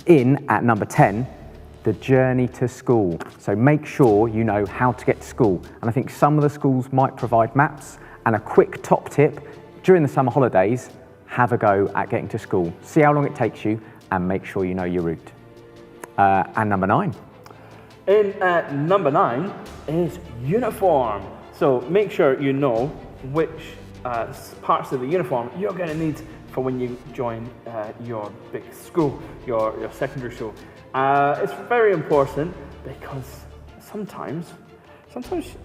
In at number 10, the journey to school. So make sure you know how to get to school. And I think some of the schools might provide maps. And a quick top tip, during the summer holidays, have a go at getting to school. See how long it takes you and make sure you know your route. And number 9. In at number 9 is uniform. So make sure you know which parts of the uniform you're going to need for when you join your big school, your secondary school. It's very important because sometimes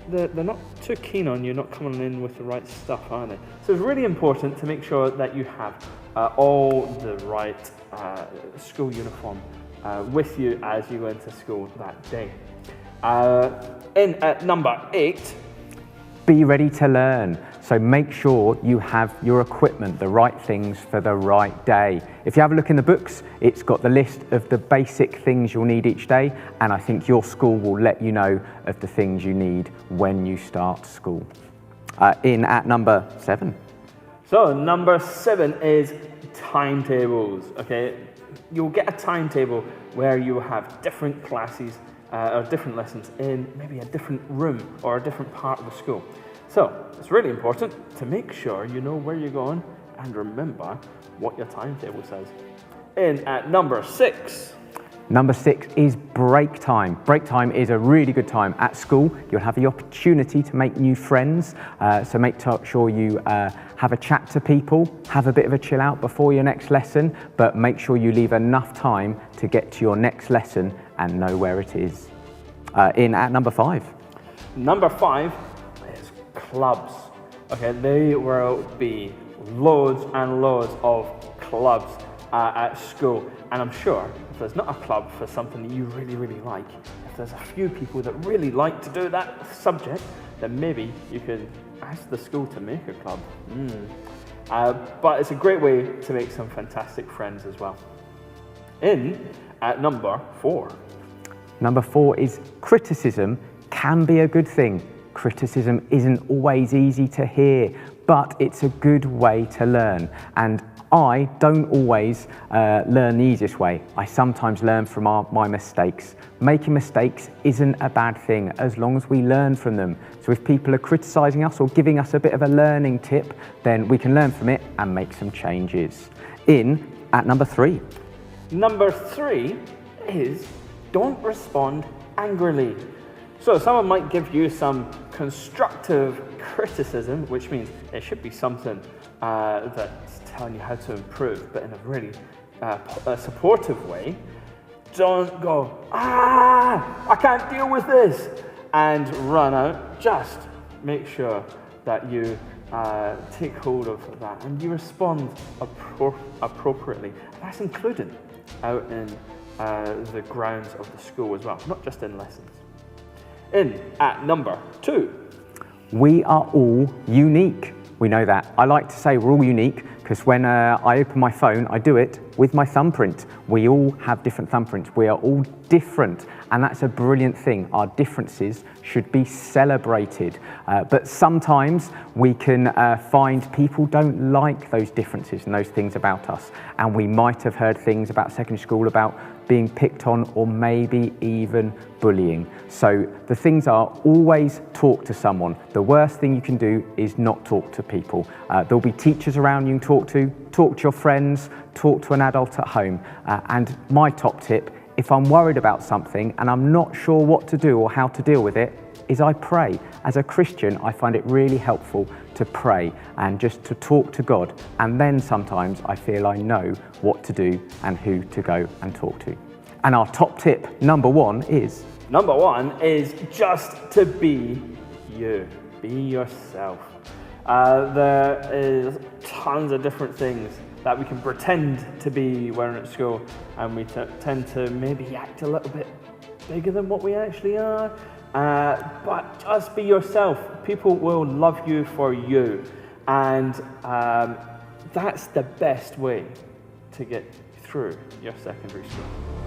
they're not too keen on you not coming in with the right stuff, are they? So it's really important to make sure that you have all the right school uniform with you as you go into school that day. In at number 8, be ready to learn. So make sure you have your equipment, the right things for the right day. If you have a look in the books, it's got the list of the basic things you'll need each day, and I think your school will let you know of the things you need when you start school. In at number 7. So number 7 is timetables, okay? You'll get a timetable where you will have different classes or different lessons in maybe a different room or a different part of the school. So it's really important to make sure you know where you're going and remember what your timetable says. In at number 6. Number 6 is break time. Break time is a really good time at school. You'll have the opportunity to make new friends. So make sure you have a chat to people, have a bit of a chill out before your next lesson, but make sure you leave enough time to get to your next lesson and know where it is. In at number 5. Number 5 is clubs. Okay, there will be loads and loads of clubs at school, and I'm sure if there's not a club for something that you really like, if there's a few people that really like to do that subject, then maybe you could ask the school to make a club. But it's a great way to make some fantastic friends as well. In at number 4. Number 4 is criticism can be a good thing. Criticism isn't always easy to hear, but it's a good way to learn. And I don't always learn the easiest way. I sometimes learn from my mistakes. Making mistakes isn't a bad thing as long as we learn from them. So if people are criticising us or giving us a bit of a learning tip, then we can learn from it and make some changes. In at number 3. Number 3 is don't respond angrily. So someone might give you some constructive criticism, which means it should be something that's telling you how to improve, but in a really supportive way. Don't go, I can't deal with this, and run out. Just make sure that you take hold of that and you respond appropriately. That's included out in the grounds of the school as well, not just in lessons. In at number 2. We are all unique. We know that. I like to say we're all unique because when I open my phone, I do it with my thumbprint. We all have different thumbprints. We are all different, and that's a brilliant thing. Our differences should be celebrated. But sometimes we can find people don't like those differences and those things about us. And we might have heard things about secondary school about being picked on or maybe even bullying. So the things are always talk to someone. The worst thing you can do is not talk to people. There'll be teachers around you to talk to your friends, talk to an adult at home. And my top tip, if I'm worried about something and I'm not sure what to do or how to deal with it, is I pray. As a Christian, I find it really helpful to pray and just to talk to God. And then sometimes I feel I know what to do and who to go and talk to. And our top tip, number 1, is? Number 1 is just to be you. Be yourself. There is tons of different things that we can pretend to be when we're at school, and we tend to maybe act a little bit bigger than what we actually are. But just be yourself. People will love you for you, and that's the best way to get through your secondary school.